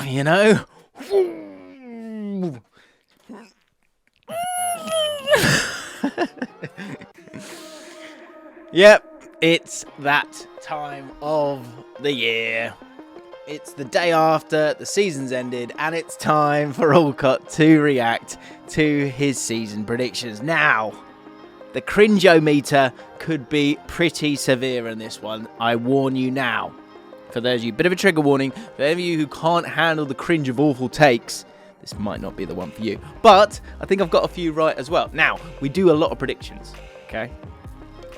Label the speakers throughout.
Speaker 1: You know? Yep, it's that time of the year. It's the day after the season's ended, and it's time for Allcott to react to his season predictions. Now, the cringe-o-meter could be pretty severe in this one. I warn you now. For those of you, bit of a trigger warning. For any of you who can't handle the cringe of awful takes, this might not be the one for you. But I think I've got a few right as well. Now, we do a lot of predictions, okay?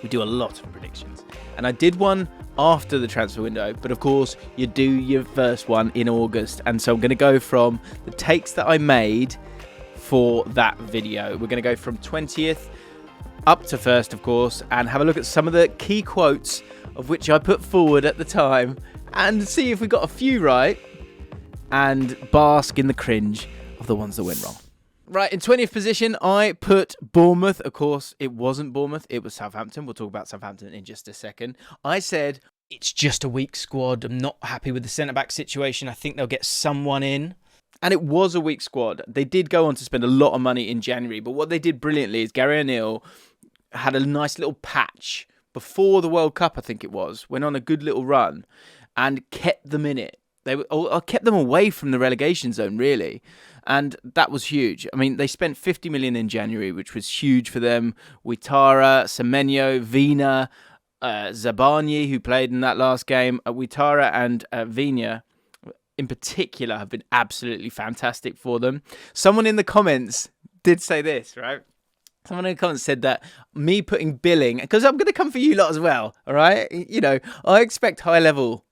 Speaker 1: We do a lot of predictions. And I did one after the transfer window, but of course, you do your first one in August. And so I'm going to go from the takes that I made for that video. We're going to go from 20th up to 1st, of course, and have a look at some of the key quotes of which I put forward at the time and see if we got a few right and bask in the cringe of the ones that went wrong. Right, in 20th position, I put Bournemouth. Of course, it wasn't Bournemouth. It was Southampton. We'll talk about Southampton in just a second. I said, it's just a weak squad. I'm not happy with the centre-back situation. I think they'll get someone in. And it was a weak squad. They did go on to spend a lot of money in January. But what they did brilliantly is Gary O'Neill had a nice little patch before the World Cup, I think it was. Went on a good little run and kept them in it. I kept them away from the relegation zone, really. And that was huge. I mean, they spent 50 million in January, which was huge for them. Ouattara, Semenyo, Vina, Zabarnyi, who played in that last game. Ouattara and Vina, in particular, have been absolutely fantastic for them. Someone in the comments did say this, right? Someone in the comments said that me putting Billing, because I'm going to come for you lot as well, all right? You know, I expect high levels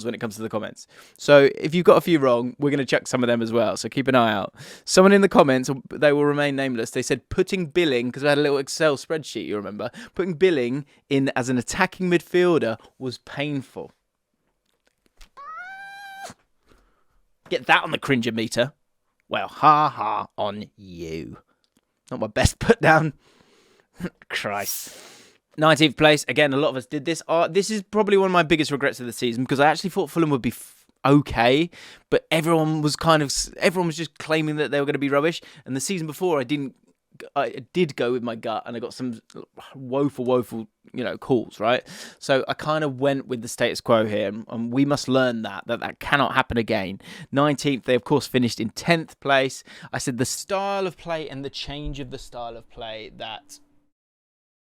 Speaker 1: when it comes to the comments. So if you've got a few wrong, we're going to chuck some of them as well. So keep an eye out. Someone in the comments, they will remain nameless, they said putting Billing, because I had a little Excel spreadsheet, you remember, putting Billing in as an attacking midfielder was painful. Get that on the cringe meter. Well, ha ha on you. Not my best put down. Christ. 19th place. Again, a lot of us did this. This is probably one of my biggest regrets of the season because I actually thought Fulham would be okay, but everyone was just claiming that they were going to be rubbish. And the season before, I did go with my gut, and I got some woeful, calls, right? So I kind of went with the status quo here, and we must learn that cannot happen again. 19th, they of course finished in 10th place. I said the style of play and the change of the style of play that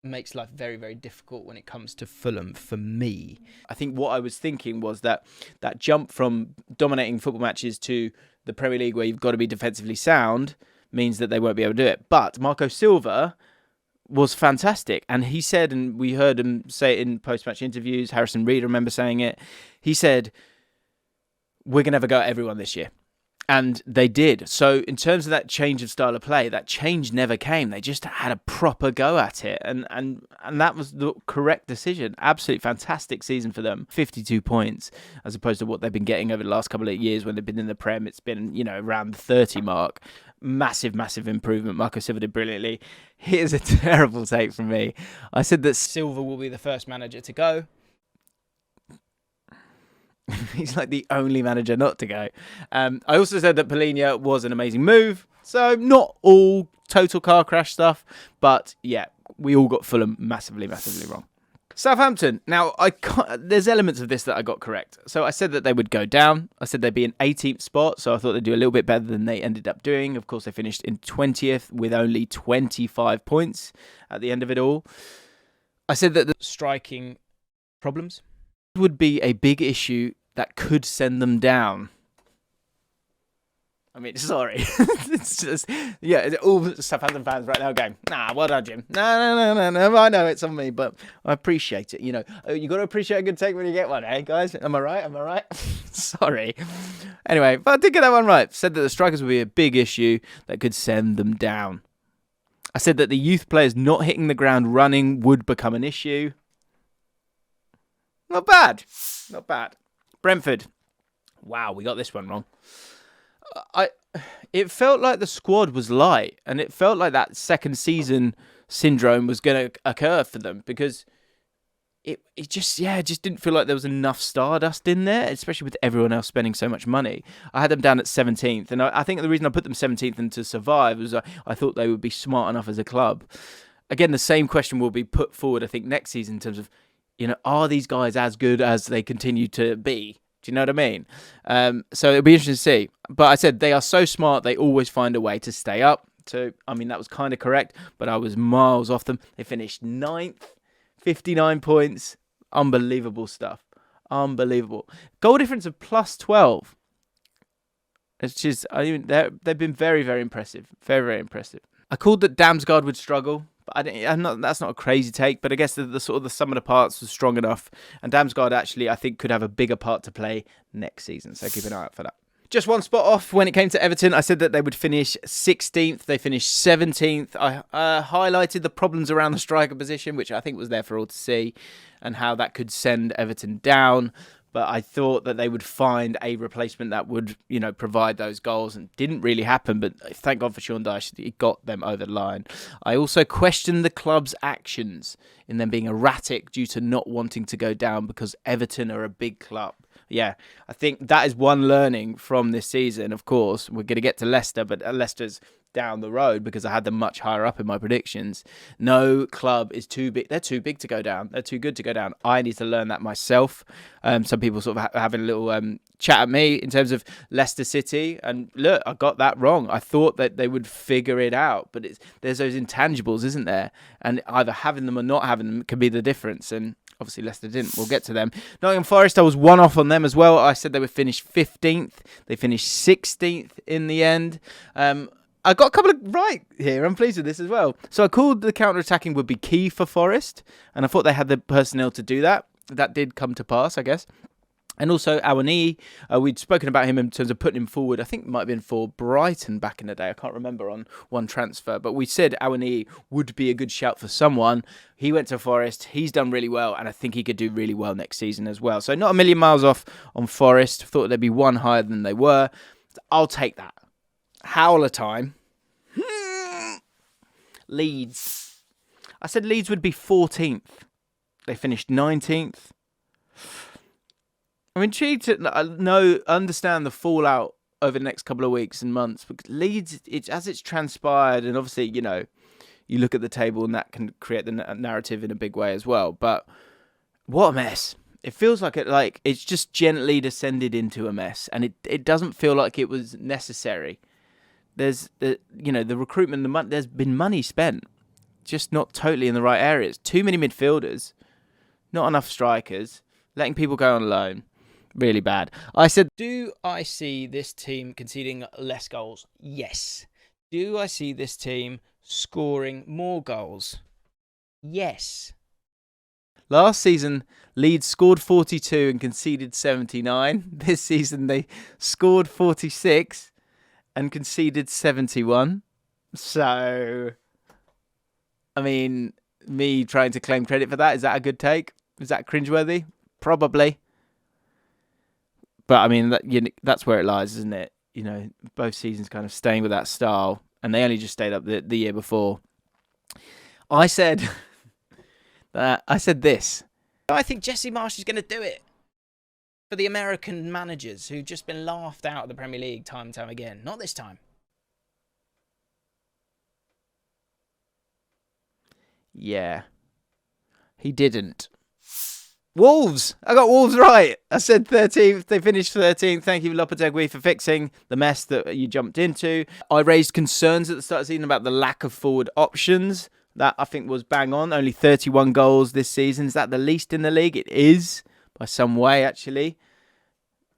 Speaker 1: makes life very, very difficult when it comes to Fulham for me. I think what I was thinking was that jump from dominating football matches to the Premier League where you've got to be defensively sound means that they won't be able to do it. But Marco Silva was fantastic. And he said, and we heard him say it in post-match interviews, Harrison Reed, I remember saying it, he said, we're going to have a go at everyone this year. And they did. So in terms of that change of style of play, that change never came. They just had a proper go at it. And that was the correct decision. Absolutely fantastic season for them. 52 points as opposed to what they've been getting over the last couple of years when they've been in the Prem. It's been, around the 30 mark. Massive improvement. Marco Silva did brilliantly. Here's a terrible take from me. I said that Silva will be the first manager to go. He's like the only manager not to go. I also said that Palhinha was an amazing move. So not all total car crash stuff. But yeah, we all got Fulham massively wrong. Southampton. Now, there's elements of this that I got correct. So I said that they would go down. I said they'd be in 18th spot. So I thought they'd do a little bit better than they ended up doing. Of course, they finished in 20th with only 25 points at the end of it all. I said that the striking problems would be a big issue that could send them down. I mean, sorry. It's just, all Southampton fans right now going, nah, well done, Jim. No, I know it's on me, but I appreciate it. You got to appreciate a good take when you get one, eh, guys? Am I right? Sorry. Anyway, but I did get that one right. Said that the strikers would be a big issue that could send them down. I said that the youth players not hitting the ground running would become an issue. Not bad. Brentford. Wow, we got this one wrong. It felt like the squad was light, and it felt like that second season syndrome was going to occur for them because it just didn't feel like there was enough stardust in there, especially with everyone else spending so much money. I had them down at 17th, and I think the reason I put them 17th and to survive was I thought they would be smart enough as a club. Again, the same question will be put forward, I think, next season in terms of, are these guys as good as they continue to be? Do you know what I mean? So it'll be interesting to see. But I said they are so smart, they always find a way to stay up. So, that was kind of correct, but I was miles off them. They finished 9th, 59 points. Unbelievable stuff. Unbelievable. Goal difference of plus 12. It's just, they've been very, very impressive. Very, very impressive. I called that Damsgaard would struggle, but that's not a crazy take, but I guess the sort of the sum of the parts was strong enough. And Damsgaard actually, I think, could have a bigger part to play next season. So keep an eye out for that. Just one spot off when it came to Everton. I said that they would finish 16th. They finished 17th. I highlighted the problems around the striker position, which I think was there for all to see, and how that could send Everton down. But I thought that they would find a replacement that would, provide those goals, and didn't really happen. But thank God for Sean Dyche, he got them over the line. I also questioned the club's actions in them being erratic due to not wanting to go down because Everton are a big club. Yeah, I think that is one learning from this season. Of course, we're going to get to Leicester, but Leicester's down the road because I had them much higher up in my predictions. No club is too big. They're too big to go down. They're too good to go down. I need to learn that myself. Some people sort of having a little chat at me in terms of Leicester City. And look, I got that wrong. I thought that they would figure it out. But there's those intangibles, isn't there? And either having them or not having them can be the difference. And obviously, Leicester didn't. We'll get to them. Nottingham Forest, I was one off on them as well. I said they would finish 15th. They finished 16th in the end. I got a couple of right here. I'm pleased with this as well. So I called the counter-attacking would be key for Forest, and I thought they had the personnel to do that. That did come to pass, I guess. And also Awoniyi, we'd spoken about him in terms of putting him forward. I think it might have been for Brighton back in the day. I can't remember on one transfer. But we said Awoniyi would be a good shout for someone. He went to Forest. He's done really well. And I think he could do really well next season as well. So not a million miles off on Forest. Thought they'd be one higher than they were. I'll take that. Howler time. Leeds. I said Leeds would be 14th. They finished 19th. I'm intrigued to understand the fallout over the next couple of weeks and months. Because Leeds, as it's transpired, and obviously, you look at the table and that can create the narrative in a big way as well. But what a mess. It feels like it's just gently descended into a mess. And it doesn't feel like it was necessary. There's the recruitment, the money. There's been money spent, just not totally in the right areas. Too many midfielders, not enough strikers, letting people go on loan. Really bad. I said, do I see this team conceding less goals? Yes. Do I see this team scoring more goals? Yes. Last season, Leeds scored 42 and conceded 79. This season, they scored 46 and conceded 71. So, me trying to claim credit for that, is that a good take? Is that cringeworthy? Probably. But, that's where it lies, isn't it? Both seasons kind of staying with that style, and they only just stayed up the year before. I said this. I think Jesse Marsch is going to do it. For the American managers who've just been laughed out of the Premier League time and time again. Not this time. Yeah. He didn't. Wolves! I got Wolves right. I said 13th. They finished 13th. Thank you, Lopetegui, for fixing the mess that you jumped into. I raised concerns at the start of the season about the lack of forward options. That, I think, was bang on. Only 31 goals this season. Is that the least in the league? It is. By some way, actually.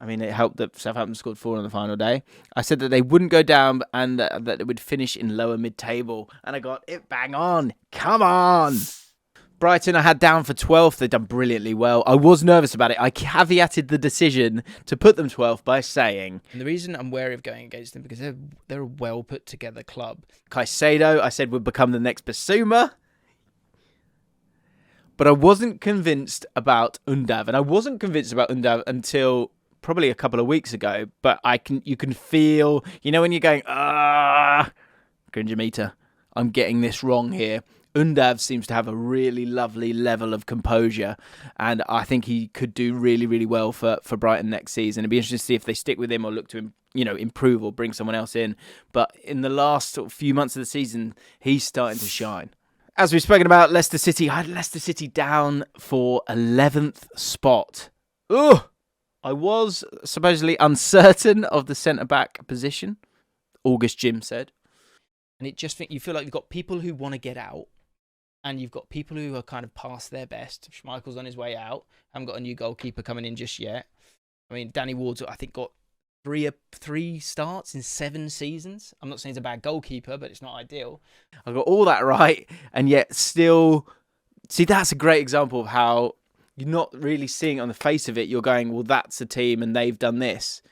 Speaker 1: It helped that Southampton scored 4 on the final day. I said that they wouldn't go down and that they would finish in lower mid-table. And I got it bang on. Come on. Brighton, I had down for 12th. They've done brilliantly well. I was nervous about it. I caveated the decision to put them 12th by saying... And the reason I'm wary of going against them because they're a well-put-together club. Caicedo, I said, would become the next Basuma. But I wasn't convinced about Undav. And I wasn't convinced about Undav until probably a couple of weeks ago. But you can feel, when you're going, cringe meter, I'm getting this wrong here. Undav seems to have a really lovely level of composure, and I think he could do really, really well for Brighton next season. It'd be interesting to see if they stick with him or look to, improve or bring someone else in. But in the last sort of few months of the season, he's starting to shine. As we've spoken about Leicester City, I had Leicester City down for 11th spot. Ugh! I was supposedly uncertain of the centre-back position, August Jim said. And you feel like you've got people who want to get out, and you've got people who are kind of past their best. Schmeichel's on his way out. Haven't got a new goalkeeper coming in just yet. I mean, Danny Ward's, I think, got three starts in 7 seasons. I'm not saying he's a bad goalkeeper, but it's not ideal. I've got all that right, and yet still... See, that's a great example of how you're not really seeing it on the face of it. You're going, well, that's a team, and they've done this.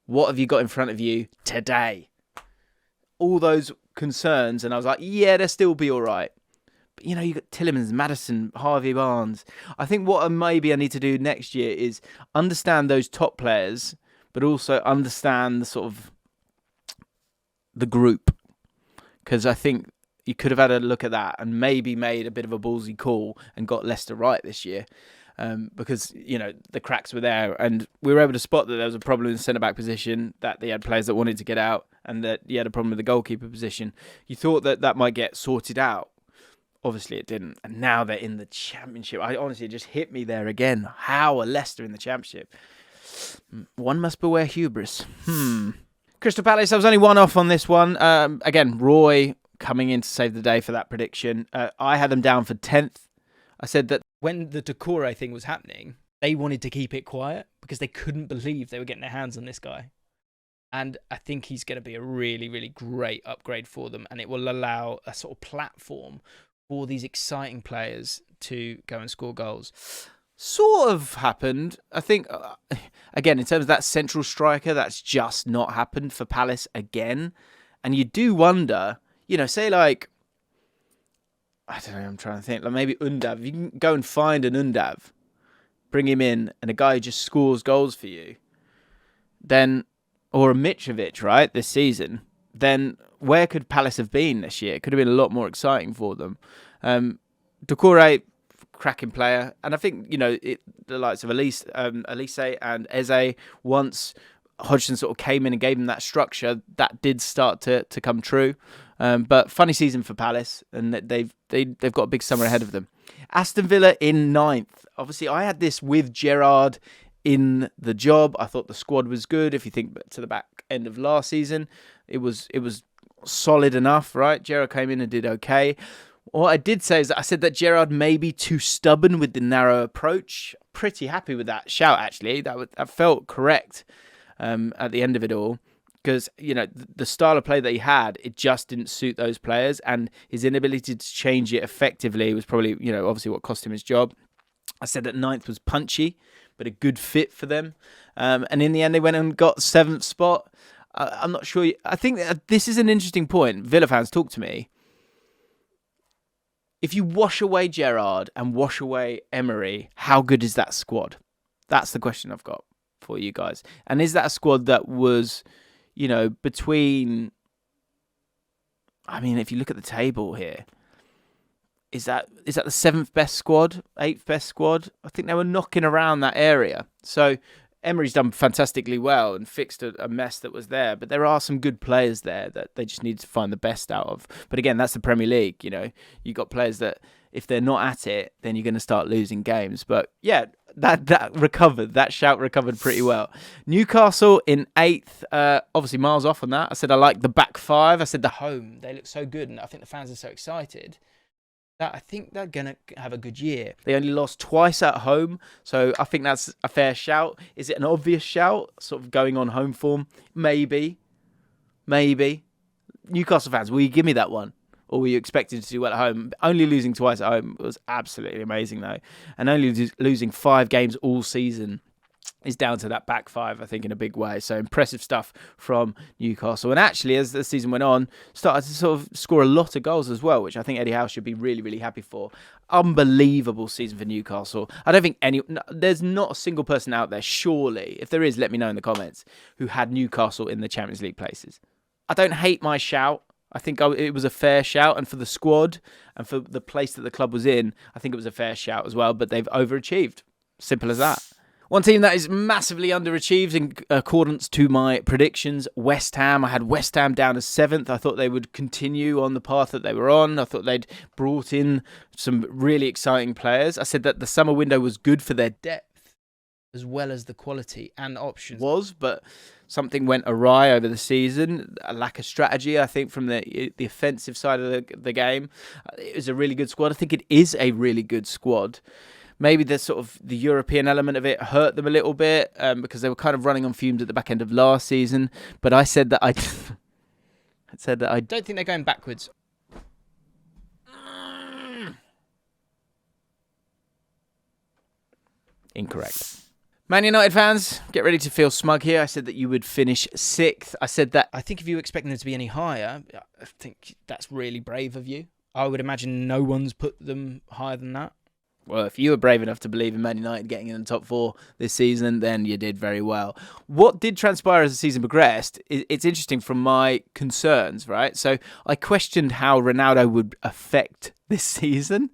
Speaker 1: What have you got in front of you today? All those concerns, and I was like, yeah, they'll still be all right. But, you got Tillemans, Maddison, Harvey Barnes. I think what maybe I need to do next year is understand those top players, but also understand the sort of the group. Because I think you could have had a look at that and maybe made a bit of a ballsy call and got Leicester right this year. Because, the cracks were there, and we were able to spot that there was a problem in the centre-back position, that they had players that wanted to get out, and that you had a problem with the goalkeeper position. You thought that might get sorted out. Obviously it didn't, and now they're in the Championship. It just hit me there again. How are Leicester in the Championship? One must beware hubris. Crystal Palace, I was only one off on this one. Again, Roy coming in to save the day for that prediction. I had them down for 10th. I said that when the Doucouré thing was happening, they wanted to keep it quiet because they couldn't believe they were getting their hands on this guy. And I think he's going to be a really, really great upgrade for them, and it will allow a sort of platform for these exciting players to go and score goals. Sort of happened. I think, again, in terms of that central striker, that's just not happened for Palace again. And you do wonder, say like, I don't know, I'm trying to think, like maybe Undav. If you can go and find an Undav, bring him in, and a guy who just scores goals for you, then, or a Mitrovic, right, this season, then where could Palace have been this year? It could have been a lot more exciting for them. Doucouré, cracking player. And I think, the likes of Elise and Eze, once Hodgson sort of came in and gave them that structure, that did start to come true. But funny season for Palace, and they've got a big summer ahead of them. Aston Villa in 9th. Obviously, I had this with Gerrard in the job. I thought the squad was good. If you think to the back end of last season, it was solid enough, right? Gerrard came in and did okay. What I did say is that I said that Gerrard may be too stubborn with the narrow approach. Pretty happy with that shout, actually. That felt correct at the end of it all. Because, the style of play that he had, it just didn't suit those players. And his inability to change it effectively was probably, obviously what cost him his job. I said that 9th was punchy, but a good fit for them. And in the end, they went and got 7th spot. I'm not sure. I think this is an interesting point. Villa fans, talk to me. If you wash away Gerrard and wash away Emery, how good is that squad? That's the question I've got for you guys. And is that a squad that was, between... I mean, if you look at the table here, is that the 7th best squad? 8th best squad? I think they were knocking around that area. So Emery's done fantastically well and fixed a mess that was there. But there are some good players there that they just need to find the best out of. But again, that's the Premier League. You've got players that if they're not at it, then you're going to start losing games. But yeah, that recovered. That shout recovered pretty well. Newcastle in 8th. Obviously miles off on that. I said I like the back 5. I said the home. They look so good. And I think the fans are so excited. I think they're going to have a good year. They only lost twice at home, so I think that's a fair shout. Is it an obvious shout, sort of going on home form? Maybe. Newcastle fans, will you give me that one? Or were you expected to do well at home? Only losing twice at home was absolutely amazing, though. And only losing 5 games all season is down to that back 5, I think, in a big way. So impressive stuff from Newcastle. And actually, as the season went on, started to sort of score a lot of goals as well, which I think Eddie Howe should be really, really happy for. Unbelievable season for Newcastle. I don't think there's not a single person out there, surely, if there is, let me know in the comments, who had Newcastle in the Champions League places. I don't hate my shout. I think it was a fair shout, and for the squad and for the place that the club was in, I think it was a fair shout as well, but they've overachieved. Simple as that. One team that is massively underachieved in accordance to my predictions, West Ham. I had West Ham down as 7th. I thought they would continue on the path that they were on. I thought they'd brought in some really exciting players. I said that the summer window was good for their depth as well as the quality and options. But something went awry over the season. A lack of strategy, I think, from the offensive side of the game. It was a really good squad. I think it is a really good squad. Maybe the European element of it hurt them a little bit because they were kind of running on fumes at the back end of last season. But I said that I
Speaker 2: don't think they're going backwards.
Speaker 1: Incorrect. Man United fans, get ready to feel smug here. I said that you would finish 6th. I said that
Speaker 2: I think if you were expecting them to be any higher, I think that's really brave of you. I would imagine no one's put them higher than that.
Speaker 1: Well, if you were brave enough to believe in Man United getting in the top 4 this season, then you did very well. What did transpire as the season progressed, it's interesting from my concerns, right? So I questioned how Ronaldo would affect this season,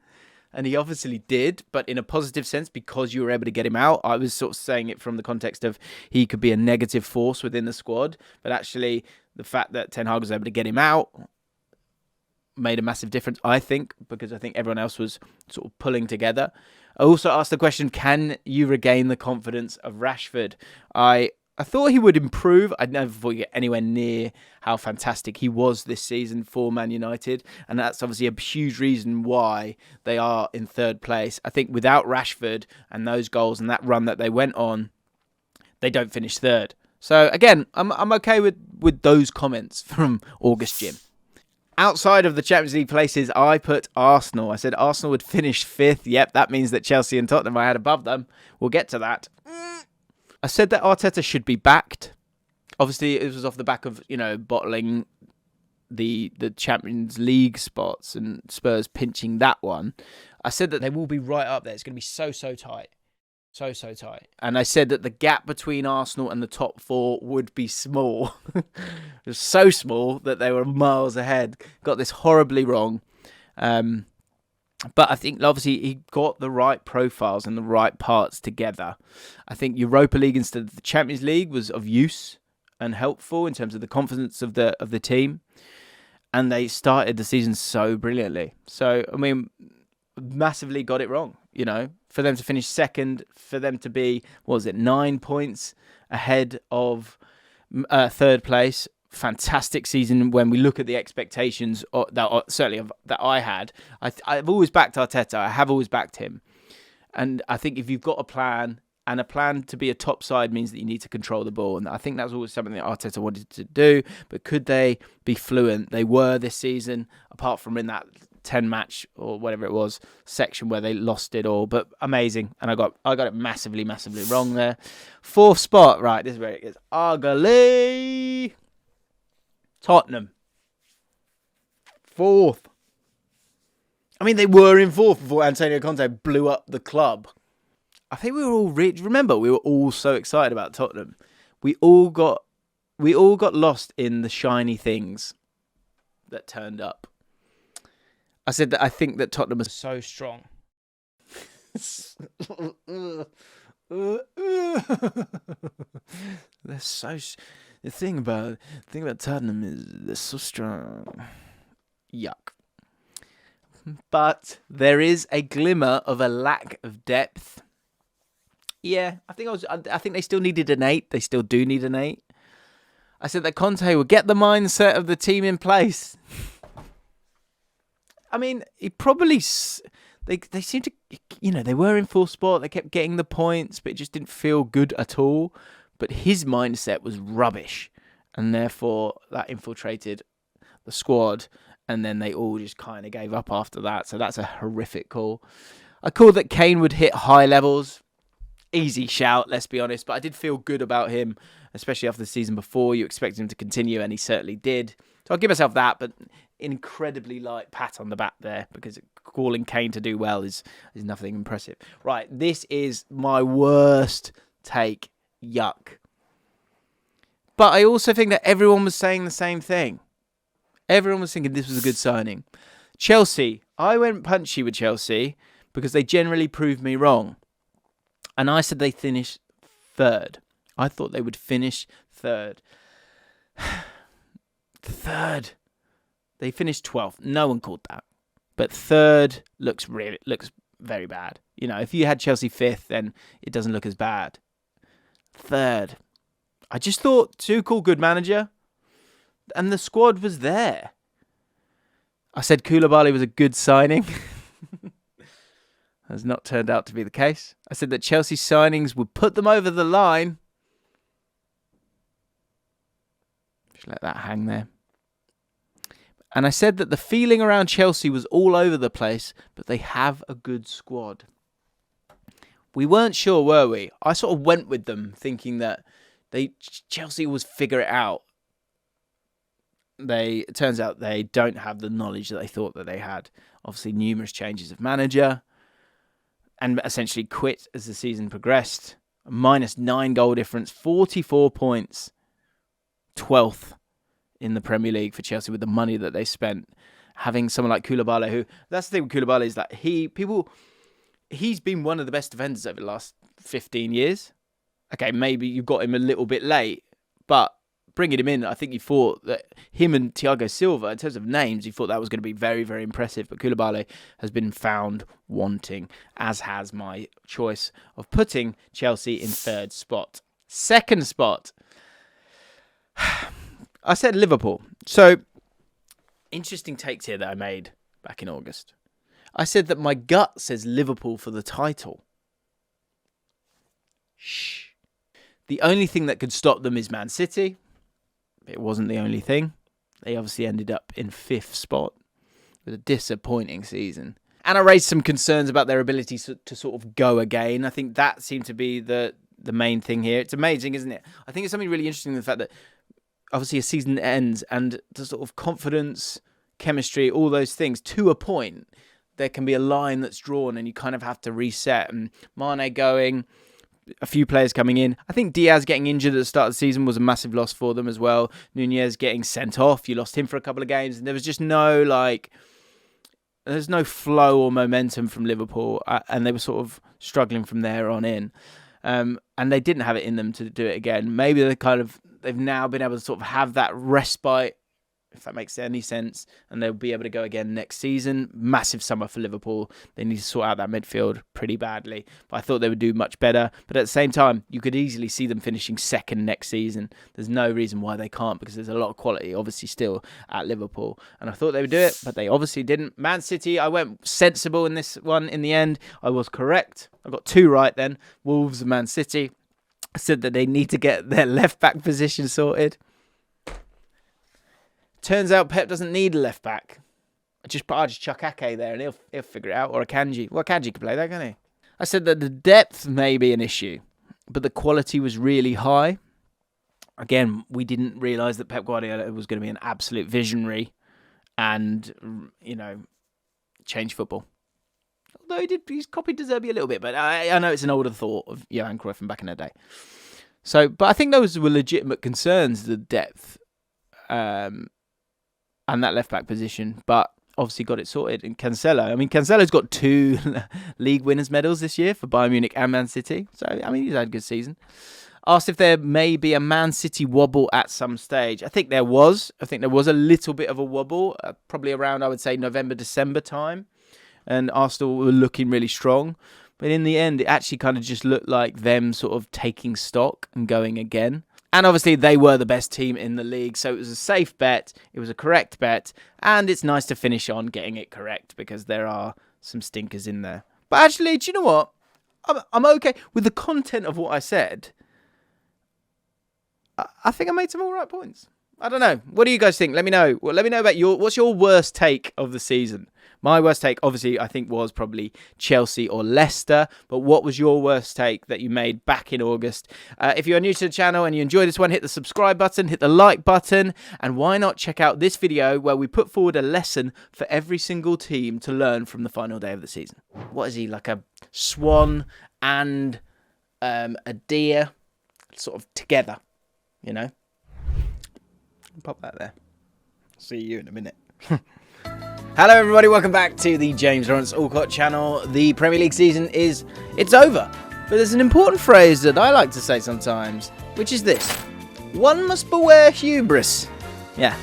Speaker 1: and he obviously did, but in a positive sense because you were able to get him out. I was sort of saying it from the context of he could be a negative force within the squad, but actually the fact that Ten Hag was able to get him out made a massive difference, I think, because I think everyone else was sort of pulling together. I also asked the question, can you regain the confidence of Rashford? I thought he would improve. I'd never thought he'd get anywhere near how fantastic he was this season for Man United, and that's obviously a huge reason why they are in 3rd place. I think without Rashford and those goals and that run that they went on, they don't finish 3rd. So again, I'm okay with those comments from August Jim. Outside of the Champions League places, I put Arsenal. I said Arsenal would finish 5th. Yep, that means that Chelsea and Tottenham I had above them. We'll get to that. I said that Arteta should be backed. Obviously, it was off the back of, bottling the Champions League spots and Spurs pinching that one. I said that
Speaker 2: they will be right up there. It's going to be so tight. So tight.
Speaker 1: And I said that the gap between Arsenal and the top 4 would be small. It was so small that they were miles ahead. Got this horribly wrong. But I think, obviously, he got the right profiles and the right parts together. I think Europa League instead of the Champions League was of use and helpful in terms of the confidence of the team. And they started the season so brilliantly. So, I mean, massively got it wrong, for them to finish 2nd, for them to be, 9 points ahead of 3rd place. Fantastic season when we look at the expectations that I had. I've always backed Arteta. I have always backed him. And I think if you've got a plan, and a plan to be a top side means that you need to control the ball. And I think that's always something that Arteta wanted to do. But could they be fluent? They were this season, apart from in that 10-match or whatever it was section where they lost it all. But amazing. And I got it massively wrong there. 4th spot. Right, this is where it gets ugly. Tottenham. 4th. I mean, they were in 4th before Antonio Conte blew up the club. I think we were all remember, we were all so excited about Tottenham. We all got lost in the shiny things that turned up. I said that I think that Tottenham was
Speaker 2: so strong.
Speaker 1: They're so. The thing about Tottenham is they're so strong. Yuck. But there is a glimmer of a lack of depth. Yeah, I think they still needed an 8. They still do need an 8. I said that Conte would get the mindset of the team in place. I mean, he probably... They seemed to... they were in 4th spot. They kept getting the points, but it just didn't feel good at all. But his mindset was rubbish. And therefore, that infiltrated the squad. And then they all just kind of gave up after that. So that's a horrific call. I called that Kane would hit high levels. Easy shout, let's be honest. But I did feel good about him, especially after the season before. You expected him to continue, and he certainly did. So I'll give myself that, but incredibly light pat on the back there, because calling Kane to do well is nothing impressive. Right, this is my worst take. Yuck. But I also think that everyone was saying the same thing. Everyone was thinking this was a good signing. Chelsea, I went punchy with Chelsea because they generally proved me wrong. And I said they finished third. I thought they would finish third. Third. They finished 12th. No one called that. But third looks very bad. You know, if you had Chelsea 5th, then it doesn't look as bad. Third. I just thought Tuchel, good manager. And the squad was there. I said Koulibaly was a good signing. Has not turned out to be the case. I said that Chelsea signings would put them over the line. Just let that hang there. And I said that the feeling around Chelsea was all over the place, but they have a good squad. We weren't sure, were we? I sort of went with them thinking that Chelsea was figure it out. It turns out they don't have the knowledge that they thought that they had. Obviously, numerous changes of manager and essentially quit as the season progressed. -9 goal difference, 44 points, 12th in the Premier League for Chelsea with the money that they spent. Having someone like Koulibaly, who, that's the thing with Koulibaly, is that he's been one of the best defenders over the last 15 years. Okay, maybe you got him a little bit late, but bringing him in, I think you thought that him and Thiago Silva, in terms of names, you thought that was going to be very, very impressive. But Koulibaly has been found wanting, as has my choice of putting Chelsea in third spot. Second spot, I said Liverpool. So, interesting takes here that I made back in August. I said that my gut says Liverpool for the title. Shh. The only thing that could stop them is Man City. It wasn't the only thing. They obviously ended up in 5th spot with a disappointing season. And I raised some concerns about their ability to sort of go again. I think that seemed to be the main thing here. It's amazing, isn't it? I think it's something really interesting, the fact that obviously a season ends and the sort of confidence, chemistry, all those things, to a point, there can be a line that's drawn and you kind of have to reset. And Mane going, a few players coming in. I think Diaz getting injured at the start of the season was a massive loss for them as well. Nunez getting sent off. You lost him for a couple of games. And there was just there's no flow or momentum from Liverpool. And they were sort of struggling from there on in. And they didn't have it in them to do it again. Maybe they've now been able to sort of have that respite, if that makes any sense, and they'll be able to go again next season. Massive summer for Liverpool. They need to sort out that midfield pretty badly. But I thought they would do much better. But at the same time, you could easily see them finishing second next season. There's no reason why they can't, because there's a lot of quality, obviously, still at Liverpool. And I thought they would do it, but they obviously didn't. Man City, I went sensible in this one in the end. I was correct. I got 2 right then. Wolves and Man City. I said that they need to get their left-back position sorted. Turns out Pep doesn't need a left back. I'll just chuck Ake there and he'll figure it out. Or Akanji. Well, Akanji can play that, can't he? I said that the depth may be an issue, but the quality was really high. Again, we didn't realise that Pep Guardiola was going to be an absolute visionary and, change football. Although he's copied De Zerbi a little bit, but I know it's an older thought of Johan Cruyff from back in the day. So, but I think those were legitimate concerns, the depth. And that left-back position, but obviously got it sorted. And Cancelo's got 2 league winners' medals this year for Bayern Munich and Man City. So, he's had a good season. Asked if there may be a Man City wobble at some stage. I think there was. I think there was a little bit of a wobble, probably around, I would say, November, December time. And Arsenal were looking really strong. But in the end, it actually kind of just looked like them sort of taking stock and going again. And obviously, they were the best team in the league, so it was a safe bet, it was a correct bet, and it's nice to finish on getting it correct, because there are some stinkers in there. But actually, do you know what? I'm okay with the content of what I said. I think I made some all right points. I don't know. What do you guys think? Let me know. Well, let me know about what's your worst take of the season? My worst take, obviously, I think was probably Chelsea or Leicester. But what was your worst take that you made back in August? If you are new to the channel and you enjoyed this one, hit the subscribe button, hit the like button. And why not check out this video where we put forward a lesson for every single team to learn from the final day of the season. What is he, like a swan and a deer sort of together, Pop that there. See you in a minute. Hello everybody, welcome back to the James Lawrence Allcott channel. The Premier League season it's over. But there's an important phrase that I like to say sometimes, which is this. One must beware hubris. Yeah,